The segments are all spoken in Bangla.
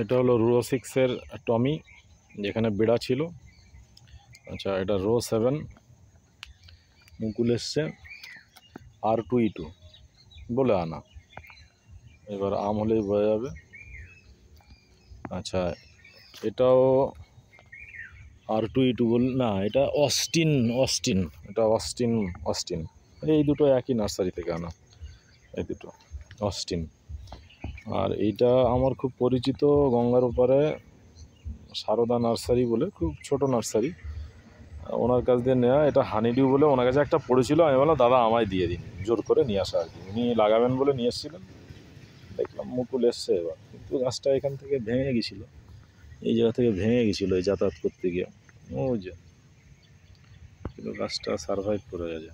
এটা হলো রো 6-এর টমি, যেখানে বেড়া ছিল। আচ্ছা, এটা রো 7 মুকুল এসছে, R2E2 বলে আনা। এবার আম হলেই বোঝা যাবে। আচ্ছা, এটাও R2E2 না, এটা অস্টিন। এটা অস্টিন। এই দুটো একই নার্সারি থেকে আনা, এই দুটো অস্টিন। আর এইটা আমার খুব পরিচিত, গঙ্গার ওপারে সারদা নার্সারি বলে, খুব ছোট নার্সারি, ওনার কাছ দিয়ে নেওয়া। এটা হানিডিউ বলে, ওনার কাছে একটা পড়েছিল। আমি বললাম দাদা আমায় দিয়ে দিন, জোর করে নিয়ে আসা আর কি। উনি লাগাবেন বলে নিয়ে এসেছিলেন, দেখলাম মুকুল এসছে এবার। কিন্তু গাছটা এখান থেকে ভেঙে গেছিলো, এই জায়গা থেকে ভেঙে গেছিলো এই যাতায়াত করতে গিয়ে। ওই যে কিন্তু গাছটা সারভাইভ করে গেছে।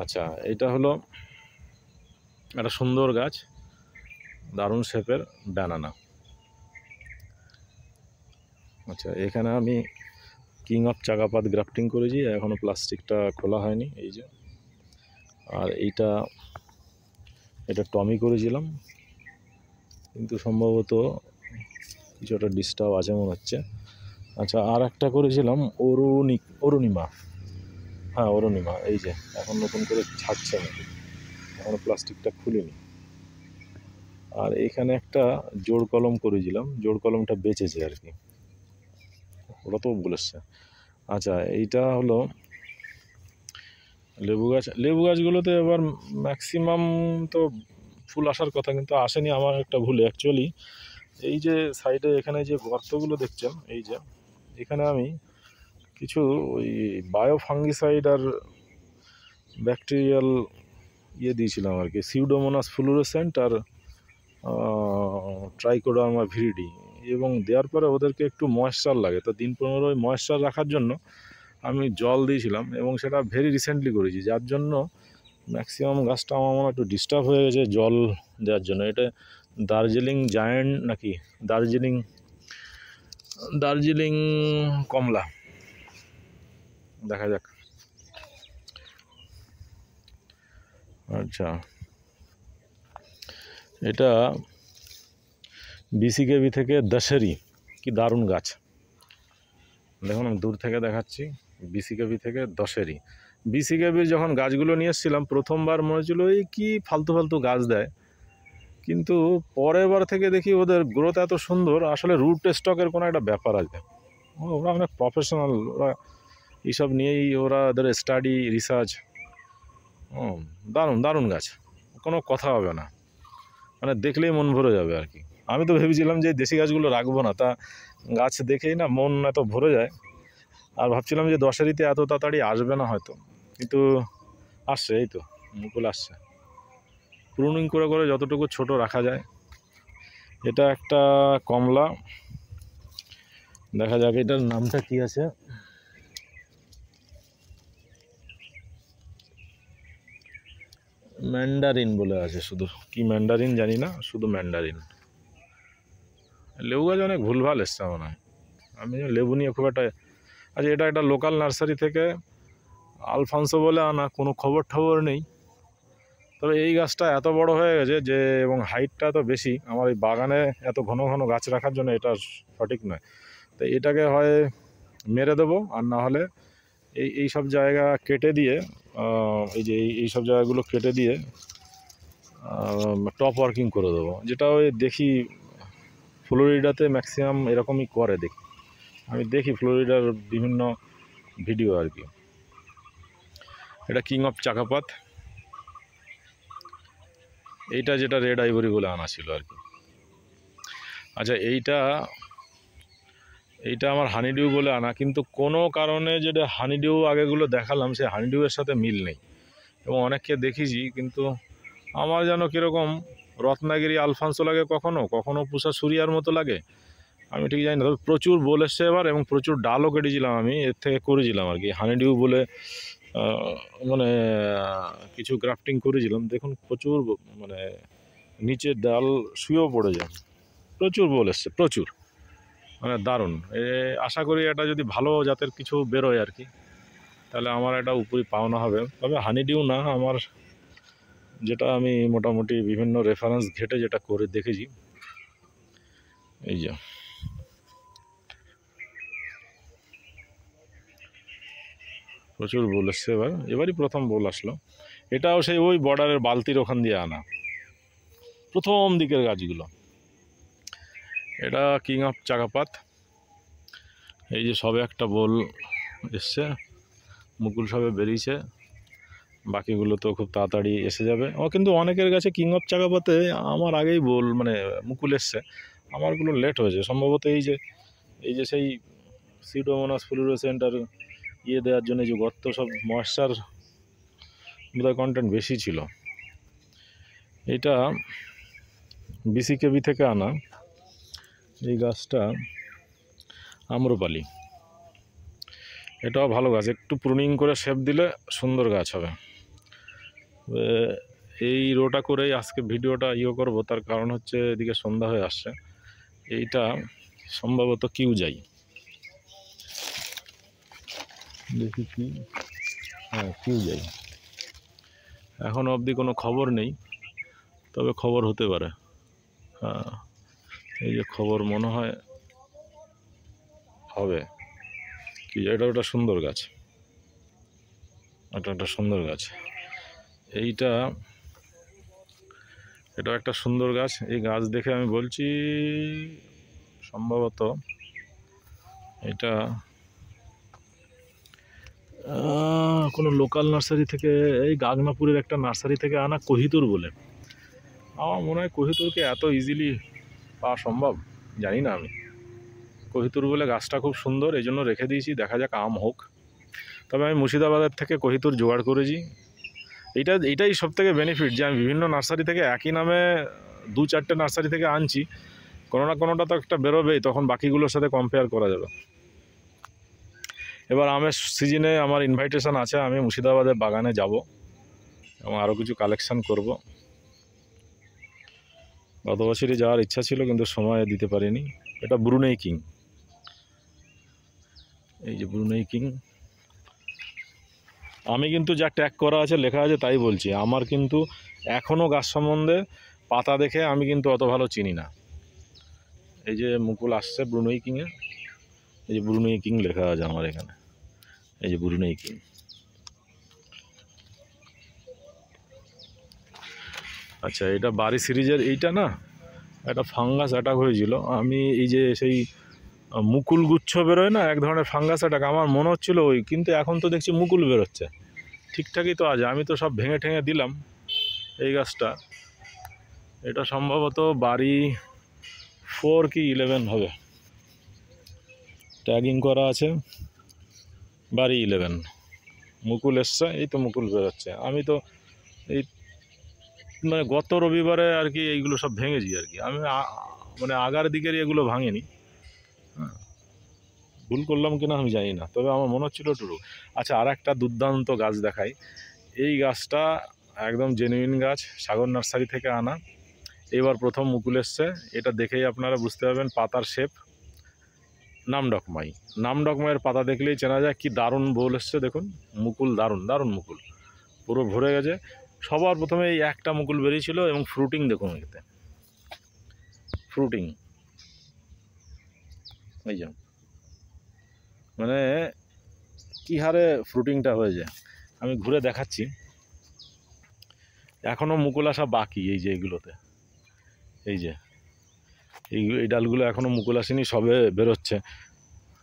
আচ্ছা, এটা হলো একটা সুন্দর গাছ, দারুণ শেপের ব্যানানা। আচ্ছা, এখানে আমি কিং অফ চাগাপাত গ্রাফটিং করেছি, এখনও প্লাস্টিকটা খোলা হয়নি, এই যে। আর এটা টমি করেছিলাম, কিন্তু সম্ভবত কিছু একটা ডিস্টার্ব আছে মনে হচ্ছে। আচ্ছা, আর একটা করেছিলাম অরুণিমা। হ্যাঁ, অরুণিমা, এই যে এখন নতুন করে ছাড়ছে নাকি, এখনও প্লাস্টিকটা খুলিনি। আর এইখানে একটা জোড় কলম করেছিলাম, জোড় কলমটা বেঁচেছে আর কি, ওটা তো বলেছে। আচ্ছা, এইটা হলো লেবু গাছ। লেবু গাছগুলোতে এবার ম্যাক্সিমাম তো ফুল আসার কথা, কিন্তু আসেনি। আমার একটা ভুল অ্যাকচুয়ালি। এই যে সাইডে এখানে যে গর্তগুলো দেখছেন, এই যে এখানে আমি কিছু ওই বায়োফাঙ্গিসাইড আর ব্যাকটেরিয়াল দিয়েছিলাম আর কি, সিউডোমোনাস ফ্লুরেসেন্ট আর ট্রাইকোডার্মা ভিরিডি। এবং দেওয়ার পরে ওদেরকে একটু ময়েশ্চার লাগে, তো দিন 15 ময়েশ্চার রাখার জন্য আমি জল দিয়েছিলাম, এবং সেটা ভেরি রিসেন্টলি করেছি, যার জন্য ম্যাক্সিমাম গাছটা আমার মনে একটু ডিস্টার্ব হয়ে গেছে জল দেওয়ার জন্য। এটা দার্জিলিং জায়ান্ট নাকি দার্জিলিং কমলা, দেখা যাক। আচ্ছা, এটা বিসিকেবি থেকে দশেরি, কি দারুণ গাছ। দেখুন আমি দূর থেকে দেখাচ্ছি, বিসিকেবি থেকে দশেরি। বিসিকেবির যখন গাছগুলো নিয়ে এসেছিলাম প্রথমবার, মনে হচ্ছিলো এই কি ফালতু গাছ দেয়, কিন্তু পরের বার থেকে দেখি ওদের গ্রোথ এত সুন্দর। আসলে রুট স্টকের কোনো একটা ব্যাপার আছে, ওরা অনেক প্রফেশনাল, ওরা এইসব নিয়েই ওদের স্টাডি রিসার্চ। দারুণ গাছ, কোনো কথা হবে না, মানে দেখলেই মন ভরে যাবে আর কি। আমি তো ভেবেছিলাম যে দেশি গাছগুলো রাখবো না, তা গাছ দেখেই না মন এত ভরে যায়। আর ভাবছিলাম যে দশেরিতে এত তাড়াতাড়ি আসবে না হয়তো, কিন্তু আসছে, এই তো মুকুল আসছে। প্রুনিং করে যতটুকু ছোট রাখা যায়। এটা একটা কমলা, দেখা যাক এটার নামটা কি আছে। ম্যান্ডারিন বলে আছে, শুধু কি ম্যান্ডারিন জানি না, শুধু ম্যান্ডারিন। লেবু গাছ অনেক ভুলভাল এসছে মনে হয়, আমি লেবু নিয়ে খুব একটা। আচ্ছা, এটা একটা লোকাল নার্সারি থেকে আলফান্সো বলে আনা, কোনো খবর নেই। তবে এই গাছটা এত বড় হয়ে গেছে যে, এবং হাইটটা এত বেশি, আমার এই বাগানে এত ঘন গাছ রাখার জন্য এটা সঠিক নয়। তো এটাকে হয় মেরে দেবো, আর না হলে এই সব জায়গা কেটে দিয়ে, এই যে এই সব জায়গাগুলো কেটে দিয়ে টপ ওয়ার্কিং করে দেবো, যেটা ওই দেখি ফ্লোরিডাতে ম্যাক্সিমাম এরকমই করে, আমি দেখি ফ্লোরিডার বিভিন্ন ভিডিও আর কি। এটা কিং অফ চাকাপাত, এইটা যেটা রেড আইভরি বলে আনা ছিল আর কি। আচ্ছা, এইটা আমার হানিডিউ বলে আনা, কিন্তু কোনো কারণে যেটা হানিডিউ আগেগুলো দেখালাম, সে হানিডিউয়ের সাথে মিল নেই। এবং অনেককে দেখেছি, কিন্তু আমার যেন কীরকম রত্নাগিরি আলফান্সো লাগে, কখনো পুষা সুরিয়ার মতো লাগে, আমি ঠিক জানি না। তবে প্রচুর বোল এসছে এবার, এবং প্রচুর ডালও কেটেছিলাম আমি, এর থেকে করেছিলাম আর কি হানিডিউ বলে, মানে কিছু গ্রাফটিং করেছিলাম। দেখুন প্রচুর, মানে নিচের ডাল শুয়েও পড়ে যায়, প্রচুর বোল এসছে, প্রচুর, মানে দারুণ। আশা করি এটা যদি ভালো জাতের কিছু বেরোয় আর কি, তাহলে আমার একটা উপরি পাওনা হবে। তবে হানিডিউ না, আমার যেটা আমি মোটামুটি বিভিন্ন রেফারেন্স ঘেটে যেটা করে দেখেছি, এই যে প্রচুর বোল এসছে, এবারই প্রথম বোল আসলো। এটাও সেই ওই বর্ডারের বালতির ওখান দিয়ে আনা, প্রথম দিকের গাছগুলো। এটা কিং অফ চাকাপাত। এই যে সবে একটা বোল এসছে, মুকুল সবে বেরিয়েছে, বাকিগুলো তো খুব তাড়াতাড়ি এসে যাবে। কিন্তু অনেকের কাছে কিং অফ চাকাপাতে আমার আগেই বোল মানে মুকুল এসছে, আমারগুলো লেট হয়েছে সম্ভবত। এই যে সেই সিউডোমোনাস ফ্লুরোসেন্ট আর দেওয়ার জন্য যে গর্ত, সব ময়েশ্চার বোধহয় কন্টেন্ট বেশি ছিল। এটা বিসিকেবি থেকে আনা এই গাছটা আম্রপালি। এটাও ভালো গাছ, একটু প্রুনিং করে শেপ দিলে সুন্দর গাছ হবে। এই রোটা করেই আজকে ভিডিওটা করব, তার কারণ হচ্ছে এদিকে সন্ধ্যা হয়ে আসছে। এইটা সম্ভবত কিউ যাই, দেখি কি, হ্যাঁ কিউ যাই। এখনও অবধি কোনো খবর নেই, তবে খবর হতে পারে। হ্যাঁ এই যে খবর মনে হয় হবে কি। এটা ওটা সুন্দর গাছ, এটা একটা সুন্দর গাছ। এটাও একটা সুন্দর গাছ। এই গাছ দেখে আমি বলছি সম্ভবত এটা কোনো লোকাল নার্সারি থেকে, এই গাগনাপুরের একটা নার্সারি থেকে আনা কোহিতুর বলে। আমার মনে হয় কোহিতুরকে এত ইজিলি পাওয়া সম্ভব জানি না আমি। কোহিতুর বলে গাছটা খুব সুন্দর, এই জন্য রেখে দিয়েছি, দেখা যাক আম হোক। তবে আমি মুর্শিদাবাদের থেকে কোহিতুর জোগাড় করেছি। এইটাই সব থেকে বেনিফিট, যে আমি বিভিন্ন নার্সারি থেকে একই নামে 2-4টে নার্সারি থেকে আনছি, কোনো না কোনোটা তো একটা বেরোবেই, তখন বাকিগুলোর সাথে কম্পেয়ার করা যাবে। এবার আমের সিজনে আমার ইনভাইটেশন আছে, আমি মুর্শিদাবাদের বাগানে যাব এবং আরও কিছু কালেকশান করব। গত বছরই যাওয়ার ইচ্ছা ছিল, কিন্তু সময় দিতে পারিনি। এটা ব্রুনেই কিং, এই যে ব্রুনেই কিং। আমি কিন্তু যা ট্যাগ করা আছে, লেখা আছে, তাই বলছি। আমার কিন্তু এখনও গাছ সম্বন্ধে পাতা দেখে আমি কিন্তু অত ভালো চিনি না। এই যে মুকুল আসছে ব্রুনেই কিংয়ে, এই যে ব্রুনেই কিং লেখা আছে আমার এখানে, এই যে ব্রুনেই কিং। আচ্ছা, এটা বাড়ি সিরিজের এইটা না, একটা ফাঙ্গাস অ্যাটাক হয়েছিল। আমি এই যে সেই মুকুল গুচ্ছ বেরোয় না, এক ধরনের ফাঙ্গাস অ্যাটাক, আমার মনে হচ্ছিলো ওই, কিন্তু এখন তো দেখছি মুকুল বেরোচ্ছে, ঠিকঠাকই তো আছে। আমি তো সব ভেঙে ঠেঙে দিলাম এই গাছটা। এটা সম্ভবত বাড়ি 4 কি 11 হবে, ট্যাগিং করা আছে বাড়ি 11। মুকুল এসছে, এই তো মুকুল বেরোচ্ছে। আমি তো এই মানে গত রবিবারে আর কি এইগুলো সব ভেঙেছি আর কি। আমি মানে আগার দিকের এগুলো ভাঙেনি। হ্যাঁ, ভুল করলাম কিনা আমি জানি না, তবে আমার মনে হচ্ছিল টুরু। আচ্ছা, আর একটা দুর্দান্ত গাছ দেখাই। এই গাছটা একদম জেনুইন গাছ, সাগর নার্সারি থেকে আনা, এবার প্রথম মুকুল এসছে। এটা দেখেই আপনারা বুঝতে পারবেন পাতার শেপ। নামডকমাইয়ের পাতা দেখলেই চেনা যায়। কি দারুণ বোল এসছে দেখুন, মুকুল দারুণ দারুণ মুকুল, পুরো ভরে গেছে। সবার প্রথমে এই একটা মুকুল বেরিয়েছিল, এবং ফ্রুটিং দেখুন, এতে ফ্রুটিং, এই যে মানে কী হারে ফ্রুটিংটা হয়ে যায়। আমি ঘুরে দেখাচ্ছি, এখনও মুকুল আসা বাকি। এই যে এইগুলোতে, এই যে এই ডালগুলো এখনও মুকুল আসেনি, সবে বেরোচ্ছে।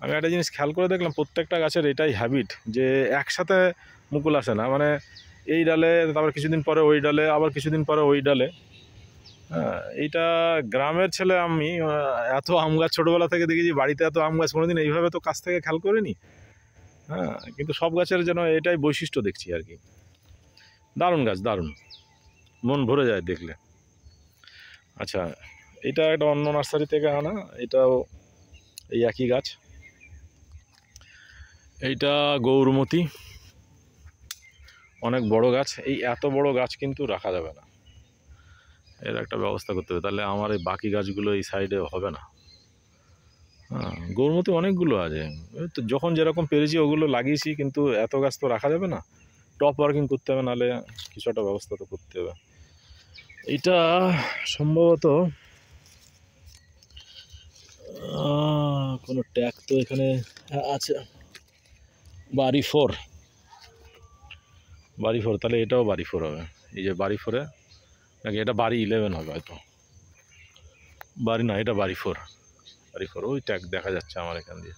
আমি একটা জিনিস খেয়াল করে দেখলাম, প্রত্যেকটা গাছের এটাই হ্যাবিট, যে একসাথে মুকুল আসে না। মানে এই ডালে, তারপর কিছুদিন পরে ওই ডালে, আবার কিছুদিন পরে ওই ডালে। হ্যাঁ, এইটা গ্রামের ছেলে আমি, এত আম গাছ ছোটোবেলা থেকে দেখেছি, বাড়িতে এত আম গাছ কোনোদিন এইভাবে তো কাছ থেকে খেয়াল করিনি। হ্যাঁ, কিন্তু সব গাছের যেন এটাই বৈশিষ্ট্য দেখছি আর কি। দারুণ গাছ, দারুণ, মন ভরে যায় দেখলে। আচ্ছা, এটা একটা অন্য নার্সারি থেকে আনা, এটাও এই একই গাছ। এইটা গৌরমতি, অনেক বড় গাছ। এই এত বড় গাছ কিন্তু রাখা যাবে না, এর একটা ব্যবস্থা করতে হবে, তাহলে আমার এই বাকি গাছগুলো এই সাইডে হবে না। হ্যাঁ, গৌরমতি অনেকগুলো আছে, তো যখন যেরকম পেরেছি ওগুলো লাগিয়েছি, কিন্তু এত গাছ তো রাখা যাবে না, টপ ওয়ার্কিং করতে হবে, নাহলে কিছু একটা ব্যবস্থা তো করতে হবে। এইটা সম্ভবত কোনো ট্যাগ তো এখানে আছে, বাড়ি 4, তাহলে এটাও বাড়ি 4 হবে। এই যে বাড়ি 4-এ নাকি এটা বাড়ি 11 হবে হয়তো, বাড়ি না, এটা বাড়ি 4, ওই ট্যাগ দেখা যাচ্ছে আমার এখান দিয়ে।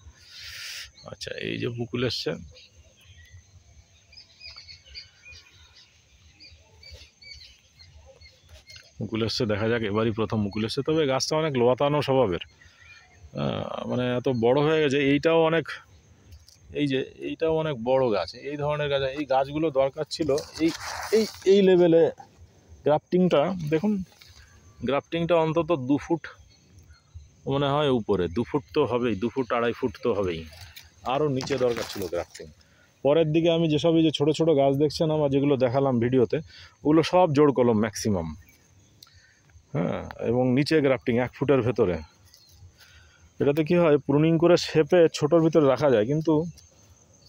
আচ্ছা, এই যে মুকুল এসছে, দেখা যাক, এবারই প্রথম মুকুল এসছে। তবে গাছটা অনেক লোয়াতানো স্বভাবের, মানে এত বড় হয়ে গেছে। এইটাও অনেক, এইটাও অনেক বড় গাছ, এই ধরনের গাছ। এই গাছগুলো দরকার ছিল এই এই এই লেভেলে গ্রাফটিংটা। দেখুন গ্রাফটিংটা অন্তত 2 ফুট মনে হয় উপরে, 2 ফুট তো হবেই, 2 ফুট 2.5 ফুট তো হবেই, আরও নিচে দরকার ছিল গ্রাফটিং। পরের দিকে আমি যেসব এই যে ছোটো ছোটো গাছ দেখছেন আমার, যেগুলো দেখালাম ভিডিওতে, ওগুলো সব জোড় কলম ম্যাক্সিমাম, হ্যাঁ, এবং নিচে গ্রাফটিং 1 ফুটের ভেতরে। এটাতে কি হয়, প্রুনিং করে শেপে ছোটোর ভিতরে রাখা যায়, কিন্তু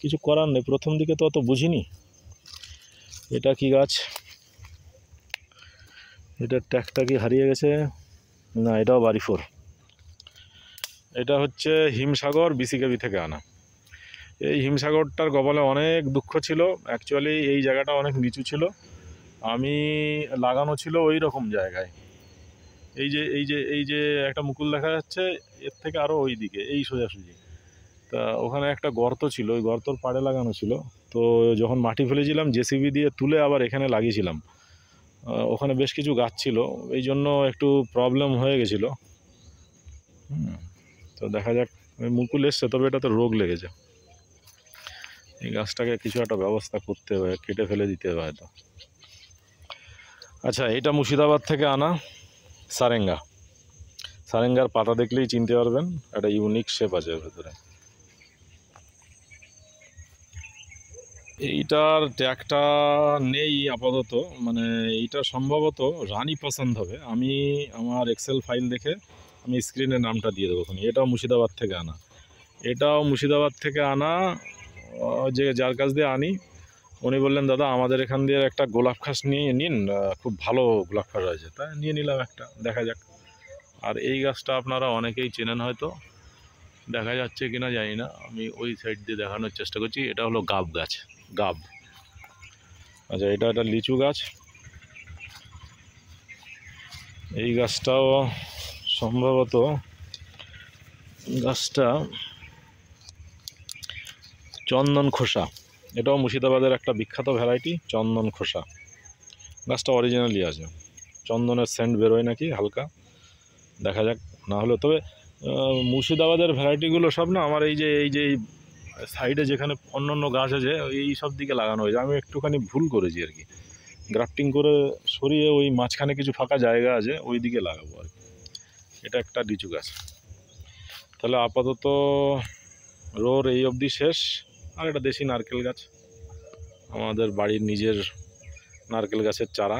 কিছু করার নেই, প্রথম দিকে তো অত বুঝিনি। এটা কি গাছ, এটার ট্যাগটা কি হারিয়ে গেছে? না, এটাও বাড়ি 4। এটা হচ্ছে হিমসাগর বিসিকেবি থেকে আনা। এই হিমসাগরটার কপালে অনেক দুঃখ ছিল। অ্যাকচুয়ালি এই জায়গাটা অনেক নিচু ছিল, আমি লাগানো ছিল ওই রকম জায়গায়। এই যে একটা মুকুল দেখা যাচ্ছে, এর থেকে আরও ওই দিকে, এই সোজাসুজি। তা ওখানে একটা গর্ত ছিল, ওই গর্তর পাড়ে লাগানো ছিল। তো যখন মাটি ফেলেছিলাম জেসিবি দিয়ে তুলে আবার এখানে লাগিয়েছিলাম। ওখানে বেশ কিছু গাছ ছিল, এই জন্য একটু প্রবলেম হয়ে গেছিলো। তো দেখা যাক, মুকুল এসছে, তবে এটাতে রোগ লেগেছে। এই গাছটাকে কিছু একটা ব্যবস্থা করতে হবে, কেটে ফেলে দিতে হবে হয়তো। আচ্ছা, এটা মুর্শিদাবাদ থেকে আনা সারেঙ্গার পাতা দেখলেই চিনতে পারবেন, একটা ইউনিক শেপ আছে এর ভেতরে। এইটার ট্যাগটা নেই আপাতত, মানে এইটা সম্ভবত রানী পছন্দ হবে। আমি আমার এক্সেল ফাইল দেখে আমি স্ক্রিনে নামটা দিয়ে দেবো। এটাও মুর্শিদাবাদ থেকে আনা, যে যার কাছ দিয়ে আনি উনি বললেন, দাদা আমাদের এখান দিয়ে একটা গোলাপ খাস নিয়ে নিন, খুব ভালো গোলাপ খাস আছে। তাই নিয়ে নিলাম একটা, দেখা যাক। আর এই গাছটা আপনারা অনেকেই চেনেন হয়তো, দেখা যাচ্ছে কিনা জানি না, আমি ওই সাইড দিয়ে দেখানোর চেষ্টা করছি। এটা হলো গাব গাছ, গাব। আচ্ছা, এটা একটা লিচু গাছ। এই গাছটাও সম্ভবত, গাছটা চন্দন খোসা, এটাও মুর্শিদাবাদের একটা বিখ্যাত ভ্যারাইটি, চন্দন খোসা। গাছটা অরিজিনালি আছে, চন্দনের সেন্ট বেরোয় নাকি হালকা, দেখা যাক। না হলে তবে মুর্শিদাবাদের ভ্যারাইটিগুলো সব না আমার এই যে সাইডে যেখানে অন্য গাছ আছে এই সব দিকে লাগানো হয়েছে। আমি একটুখানি ভুল করেছি আর কি, গ্রাফটিং করে সরিয়ে ওই মাঝখানে কিছু ফাঁকা জায়গা আছে ওই দিকে লাগাবো আর কি। এটা একটা লিচু গাছ। তাহলে আপাতত রোর এই অবধি শেষ। আর একটা দেশি নারকেল গাছ, আমাদের বাড়ির নিজের নারকেল গাছের চারা।